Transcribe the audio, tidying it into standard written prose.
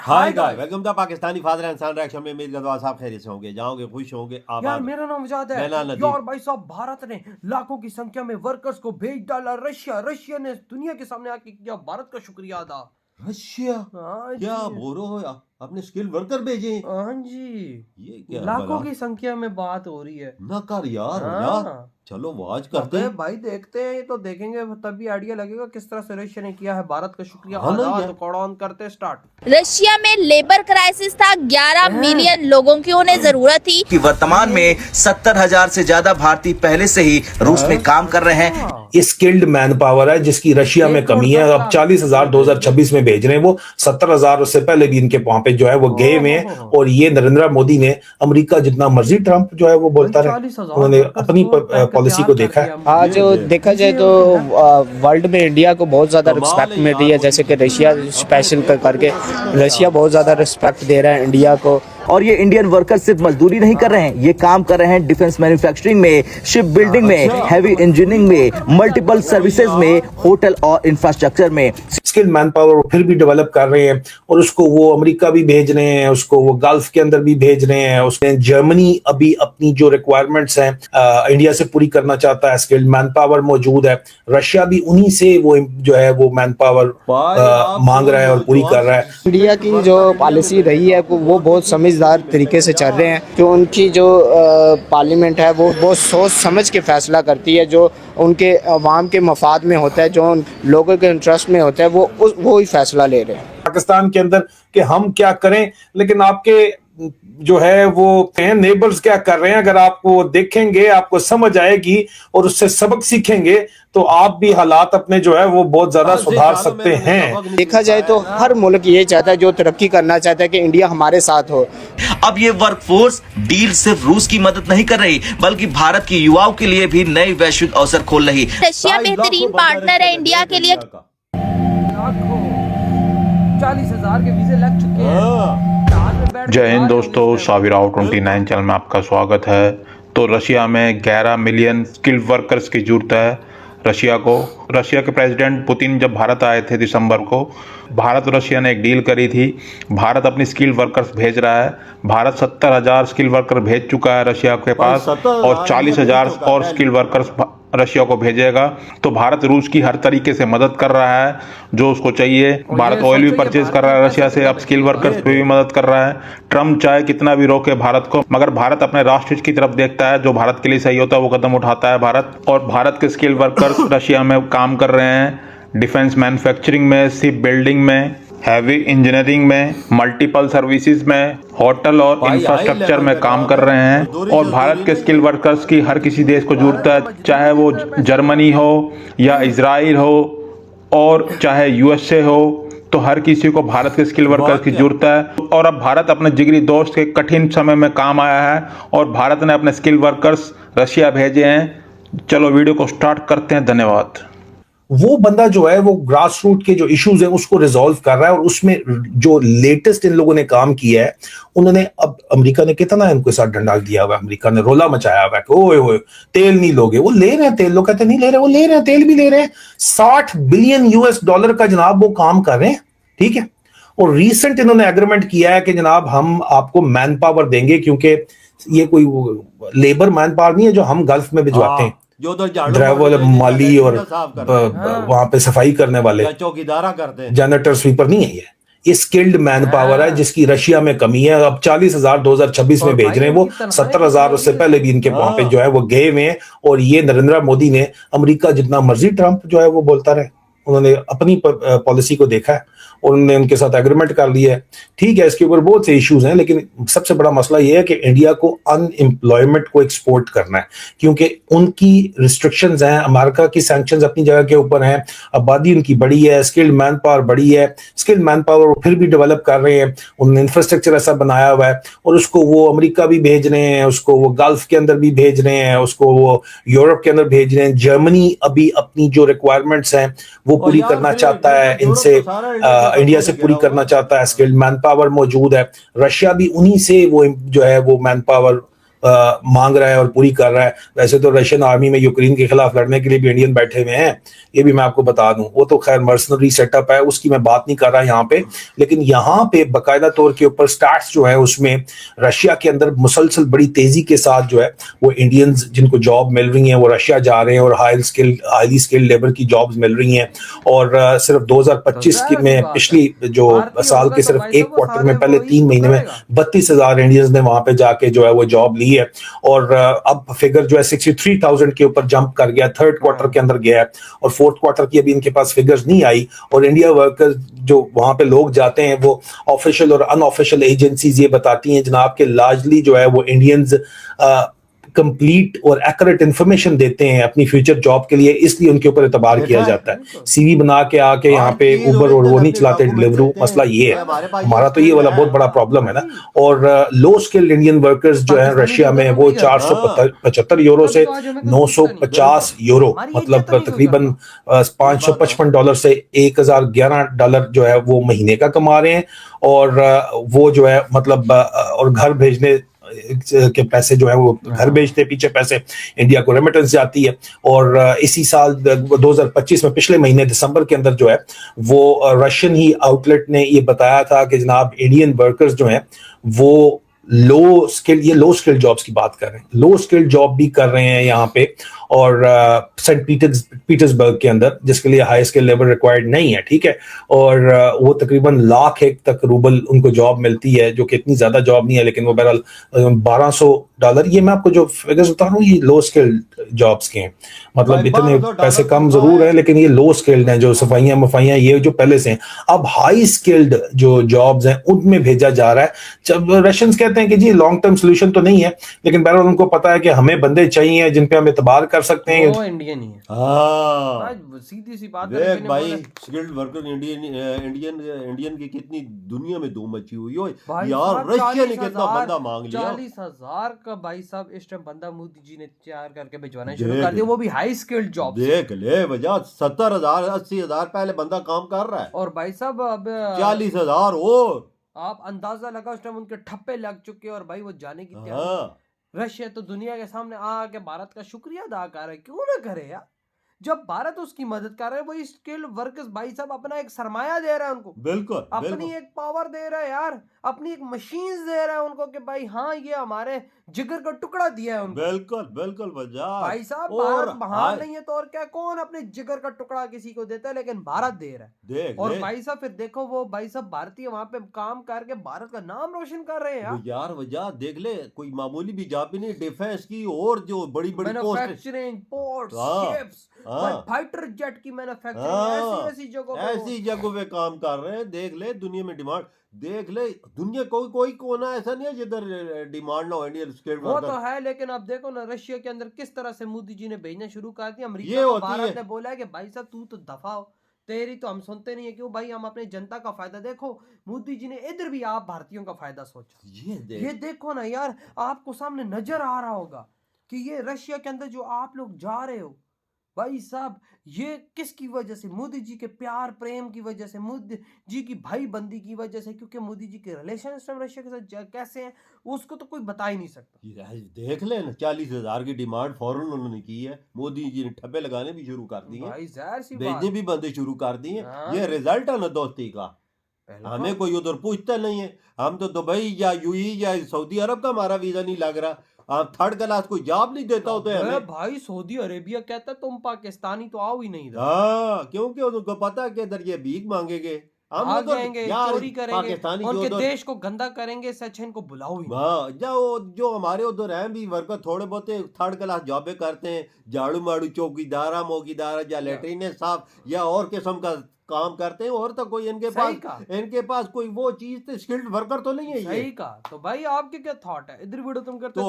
Hi guy welcome to Pakistani father and son reaction में। उम्मीद करता हूं आप खैरियत से होंगे, जाओगे, खुश होंगे, यार आबाद। मेरा नाम आजाद है मेरा नदीम। यार भाई साहब, भारत ने लाखों की संख्या में वर्कर्स को भेज डाला रशिया ने दुनिया के सामने आके किया भारत का शुक्रिया अदा। रशिया हाँ क्या जी, बोल रहे हो? अपने स्किल वर्कर भेजे? हाँ जी, ये क्या लाखों बला की संख्या में बात हो रही है। ना कर यार, हो जा। हाँ चलो वाच करते अबे हैं। भाई देखते हैं, तो देखेंगे तभी आइडिया लगेगा किस तरह से रशिया ने किया है भारत का शुक्रिया हाँ ना अदा। यार। तो कौन ऑन करते स्टार्ट। रशिया में लेबर क्राइसिस था, 11 मिलियन लोगों की उन्हें जरूरत थी कि वर्तमान में 70,000 से ज्यादा भारतीय पहले से ही रूस में काम कर रहे हैं। ये स्किल्ड मैन पावर है जिसकी रशिया में कमी है। अब 40,000 2026 में भेज रहे हैं, वो 70,000 उससे पहले भी इनके वहां पे जो है वो गए हुए हैं। और ये नरेंद्र मोदी ने अमेरिका जितना मर्जी ट्रंप जो है वो बोलता रहे, उन्होंने अपनी पॉलिसी को देखा है। आज देखा जाए तो वर्ल्ड में इंडिया को बहुत ज़्यादा रिस्पेक्ट मिल रही है, जैसे कि रशिया स्पेशल करके रशिया बहुत ज़्यादा रिस्पेक्ट दे रहा है इंडिया को। और ये इंडियन वर्कर सिर्फ मजदूरी नहीं कर रहे हैं, ये काम कर रहे हैं डिफेंस मैन्युफैक्चरिंग में, शिप बिल्डिंग में, हैवी इंजीनियरिंग में, मल्टीपल सर्विसेज में, होटल और इंफ्रास्ट्रक्चर में। स्किल मैन पावर फिर भी डेवलप कर रहे हैं और उसको वो अमेरिका भी भेज रहे हैं, उसको वो गल्फ के अंदर भी भेज रहे हैं। उसमें जर्मनी अभी अपनी जो रिक्वायरमेंट्स हैं इंडिया से पूरी करना चाहता है। स्किल्ड मैन पावर मौजूद है, रशिया भी उन्हीं से वो जो है वो मैन पावर मांग रहा है और पूरी कर रहा है। इंडिया की जो पॉलिसी रही है वो बहुत समझदार तरीके से चल रहे हैं। जो उनकी जो पार्लियामेंट है वो बहुत सोच समझ के फैसला करती है, जो उनके अवाम के मफाद में होता है, जो उन लोगों के इंटरेस्ट में होता है, वो ही फैसला ले रहे हैं पाकिस्तान के अंदर कि हम क्या करें। लेकिन आपके जो है वो नेबर्स क्या कर रहे हैं, अगर आपको देखेंगे आपको समझ आएगी और उससे सबक सीखेंगे तो आप भी हालात अपने जो है वो बहुत ज्यादा सुधार सकते हैं। देखा जाए तो हर मुल्क ये चाहता है, जो तरक्की करना चाहता है, कि इंडिया हमारे साथ हो। अब ये वर्कफोर्स डील सिर्फ रूस की मदद नहीं कर रही, बल्कि भारत के युवाओं के लिए भी नए वैश्विक अवसर खोल रही। रशिया बेहतरीन पार्टनर है इंडिया के लिए। 40,000 के वीजे लग चुके हैं। जय हिंद दोस्तों, साविराव 29 चैनल में आपका स्वागत है। तो रशिया में 11 मिलियन स्किल्ड वर्कर्स की जरूरत है रशिया के प्रेसिडेंट पुतिन जब भारत आए थे दिसंबर को, भारत और रशिया ने एक डील करी थी। भारत अपनी स्किल्ड वर्कर्स भेज रहा है। भारत 70,000 स्किल्ड वर्कर भेज चुका है रशिया के पास और 40,000 और स्किल्ड वर्कर्स रशिया को भेजेगा। तो भारत रूस की हर तरीके से मदद कर रहा है जो उसको चाहिए। भारत ऑयल भी परचेज कर रहा है रशिया से, अब स्किल वर्कर्स पे भी मदद कर रहा है। ट्रम्प चाहे कितना भी रोके भारत को, मगर भारत अपने राष्ट्र हित की तरफ देखता है। जो भारत के लिए सही होता है वो कदम उठाता है भारत। और भारत के स्किल वर्कर्स रशिया में काम कर रहे हैं, डिफेंस मैन्युफैक्चरिंग में, शिप बिल्डिंग में, हैवी इंजीनियरिंग में, मल्टीपल सर्विसेज में, होटल और इंफ्रास्ट्रक्चर में काम कर रहे हैं। और भारत के स्किल वर्कर्स की हर किसी देश को जरूरत है, चाहे वो जर्मनी हो या इजराइल हो और चाहे यूएसए हो। तो हर किसी को भारत के स्किल वर्कर्स की जरूरत है। और अब भारत अपने जिगरी दोस्त के कठिन समय में काम आया है और भारत ने अपने स्किल वर्कर्स रशिया भेजे हैं। चलो वीडियो को स्टार्ट करते हैं। धन्यवाद। वो बंदा जो है वो ग्रास रूट के जो इश्यूज हैं उसको रिजॉल्व कर रहा है। और उसमें जो लेटेस्ट इन लोगों ने काम किया है, उन्होंने अब अमेरिका ने कितना इनके साथ डंडा दिया हुआ है, अमेरिका ने रोला मचाया हुआ है कि ओए ओए तेल नहीं लोगे। वो ले रहे हैं तेल, लोग कहते नहीं ले रहे, वो ले रहे हैं, तेल भी ले रहे हैं। 60 बिलियन US$ का जनाब वो काम कर रहे हैं, ठीक है। और रिसेंट इन्होंने एग्रीमेंट किया है कि जनाब हम आपको मैन पावर देंगे, क्योंकि ये कोई लेबर मैन पावर नहीं है जो हम गल्फ में भिजवाते हैं, ड्राइवर, माली और वहां पे सफाई करने वाले, चौकीदारा करते हैं, जनरेटर, स्वीपर नहीं है। ये स्किल्ड मैन पावर है जिसकी रशिया में कमी है। अब 40,000 2026 में भेज रहे हैं, वो 70,000 उससे पहले भी इनके वहां पे जो है वो गए हुए हैं। और ये नरेंद्र मोदी ने अमेरिका जितना मर्जी ट्रंप जो है वो बोलता रहे, उन्होंने अपनी पॉलिसी को देखा है और उन्होंने उनके साथ एग्रीमेंट कर लिया है। ठीक है, इसके ऊपर बहुत से इश्यूज हैं, लेकिन सबसे बड़ा मसला यह है कि इंडिया को अनएम्प्लॉयमेंट को एक्सपोर्ट करना है, क्योंकि उनकी रिस्ट्रिक्शंस हैं। अमेरिका की सैंक्शंस अपनी जगह के ऊपर हैं, आबादी उनकी बड़ी है, स्किल्ड मैन पावर बड़ी है। स्किल्ड मैन पावर फिर भी डेवलप कर रहे हैं, उन्होंने इंफ्रास्ट्रक्चर ऐसा बनाया हुआ है और उसको वो अमेरिका भी भेज रहे हैं, उसको वो गल्फ के अंदर भी भेज रहे हैं, उसको वो यूरोप के अंदर भेज रहे हैं। जर्मनी अभी अपनी जो रिक्वायरमेंट्स हैं वो पूरी करना चाहता है, इनसे इंडिया से पूरी करना चाहता है। स्किल्ड मैन पावर मौजूद है, रशिया भी उन्हीं से वो जो है वो मैन पावर मांग रहा है और पूरी कर रहा है। वैसे तो रशियन आर्मी में यूक्रेन के खिलाफ लड़ने के लिए भी इंडियन बैठे हुए हैं, ये भी मैं आपको बता दूं। वो तो खैर मर्सनरी सेटअप है, उसकी मैं बात नहीं कर रहा यहाँ पे, लेकिन यहाँ पे बाकायदा तौर के ऊपर स्टैट्स जो है उसमें रशिया के अंदर मुसलसल बड़ी तेजी के साथ जो है वो इंडियंस जिनको जॉब मिल रही है वो रशिया जा रहे हैं और हाईली स्किल्ड लेबर की जॉब्स मिल रही हैं। और सिर्फ 2025 में पिछली जो साल के सिर्फ एक क्वार्टर में पहले 3 महीने में 32,000 इंडियंस ने वहां पे जाके जो है वो जॉब ली है। और अब फिगर जो है 63,000 के ऊपर जंप कर गया, थर्ड क्वार्टर के अंदर गया है। और फोर्थ क्वार्टर की अभी इनके पास फिगर्स नहीं आई। और इंडिया वर्कर्स जो वहां पे लोग जाते हैं वो ऑफिशियल और अनऑफिशियल एजेंसीज ये बताती हैं जनाब के लार्जली जो है वो इंडियंस कंप्लीट और एक्यूरेट इंफॉर्मेशन देते हैं अपनी फ्यूचर जॉब के लिए, इसलिए उनके ऊपर एतबार किया जाता है। सीवी बना के आके यहाँ पे उबर और वो नहीं चलाते डिलीवरू, मसला ये है हमारा, तो ये वाला बहुत बड़ा प्रॉब्लम है ना। और लो स्किल्ड इंडियन वर्कर्स जो है रशिया में वो 475 यूरो से 950 यूरो, मतलब तकरीबन $555 से $1,011 जो है वो महीने का कमा रहे हैं। और वो जो है मतलब और घर भेजने के पैसे जो है वो घर भेजते पीछे पैसे इंडिया को रेमिटेंस जाती है। और इसी साल 2025 में पिछले महीने दिसंबर के अंदर जो है वो रशियन ही आउटलेट ने ये बताया था कि जनाब इंडियन वर्कर्स जो हैं वो लो स्किल्ड जॉब्स की बात कर रहे हैं, लो स्किल्ड जॉब भी कर रहे हैं यहाँ पे। और सेंट पीटर्सबर्ग के अंदर जिसके लिए हाई स्किल लेबर रिक्वायर्ड नहीं है, ठीक है। और वो तकरीबन $1,00,000 तक रूबल उनको जॉब मिलती है, जो कि इतनी ज्यादा जॉब नहीं है, लेकिन वो बहरहाल $1,200। ये मैं आपको जो फिगर्स बता रहा हूँ ये लो स्किल्ड जॉब्स के हैं, मतलब इतने पैसे कम जरूर है लेकिन ये लो स्किल्ड हैं, जो सफाइयां मफाइयां ये जो पहले से हैं। अब हाई स्किल्ड जो जॉब्स हैं उनमें भेजा जा रहा है। जब रशियंस कहते हैं कि जी लॉन्ग टर्म सोल्यूशन तो नहीं है, लेकिन बहरहाल उनको पता है कि हमें बंदे चाहिए जिन पे हम एतबार कर सकते हैं। वो इंडियन ही है। हाँ सीधी सी बात देख भाई, स्किल्ड वर्कर इंडियन की कितनी दुनिया में धूम मची हुई हो यार। रशिया ने कितना बंदा मांग लिया, 40,000 का भाई साहब इस टाइम बंदा मोदी जी ने तैयार करके भिजवाना शुरू कर दिया, वो भी हाई स्किल्ड जॉब। देख ले वजह 70,000 80,000 पहले बंदा काम कर रहा है और भाई साहब अब 40,000 और आप अंदाजा लगा उस टाइम उनके ठप्पे लग चुके और भाई वो जाने की तैयारी। हाँ। रशिया तो दुनिया के सामने आके भारत का शुक्रिया अदा कर रहे, क्यों ना करे यार। जब भारत उसकी मदद कर रहा है, वही स्किल्ड वर्कर्स भाई साहब अपना एक सरमाया दे रहा है उनको, बिल्कुल अपनी एक पावर दे रहा है यार, अपनी एक मशीन दे रहा है उनको कि भाई हाँ ये हमारे जिगर का टुकड़ा दिया है उनको। बिल्कुल बिल्कुल वजह भाई साहब और भारत महान नहीं है तो और क्या, कौन अपने जिगर का टुकड़ा किसी को देता है, लेकिन भारत दे रहा है। देख और ले। भाई साहब फिर देखो वो भाई साहब भारतीय वहां पे काम करके भारत का नाम रोशन कर रहे हैं यार। यार वजह देख ले, कोई मामूली भी जॉब भी नहीं, डिफेंस की और जो बड़ी बड़ी पोस्ट, मैन्युफैक्चरिंग, पोर्ट्स, हाँ, शिप्स, हाँ, फाइटर जेट की मैन्युफैक्चरिंग, हाँ, ऐसी जगहों पे ऐसी जगहों पे काम कर रहे हैं। देख ले दुनिया में डिमांड, देख ले दुनिया कोई कोना ऐसा नहीं है जिधर डिमांड ना हो इंडियन स्किल्ड वो वर्कर। तो है, लेकिन अब देखो ना रशिया के अंदर किस तरह से मोदी जी ने भेजना शुरू कर दिया। ये अमेरिका को होती भारत है। ने बोला है कि भाई साहब तू तो दफा हो, तेरी तो हम सुनते नहीं है, क्यों भाई, हम अपनी जनता का फायदा। देखो मोदी जी ने इधर भी आप भारतीयों का फायदा सोचा। ये देखो ना यार, आपको सामने नजर आ रहा होगा कि ये रशिया के अंदर जो आप लोग जा रहे हो भाई साहब, ये किसकी वजह से? मोदी जी के प्यार प्रेम की वजह से, मोदी जी की भाई बंदी की वजह से, क्योंकि मोदी जी के रिलेशन रशिया के साथ कैसे हैं उसको तो कोई बता ही नहीं सकता। देख ले ना 40,000 की डिमांड फौरन उन्होंने की है, मोदी जी ने ठप्पे लगाने भी शुरू कर दिए, भाई जाहिर सी भेजने बात। भी बंदे शुरू कर दिए। हाँ। ये रिजल्ट है ना दोस्ती का। हमें कोई उधर पूछता नहीं है, हम तो दुबई या यूएई या सऊदी अरब का हमारा वीजा नहीं लग रहा, आप थर्ड क्लास कोई जॉब नहीं देता होते हमें। भाई सऊदी अरेबिया कहता तुम पाकिस्तानी तो आओ ही नहीं इधर। हाँ, क्योंकि उनको पता है कि इधर ये भीख मांगेंगे, हम भाग उधर जाएंगे, यार चोरी करेंगे, पाकिस्तानी उनके जो देश को गंदा करेंगे, सच इनको बुलाओ ही नहीं। हाँ, जो हमारे उधर हैं भी वर्कर थोड़े बहुत थर्ड क्लास जॉबें करते हैं, झाड़ू माड़ू चौकीदारा मोकीदारा या लेटरीन साफ या और किस्म का काम करते हैं, और तो कोई इनके पास कोई वो चीज स्किल्ड वर्कर तो नहीं है। सही कहा। तो भाई आपके क्या थॉट है, इधर वीडियो तुम करते तो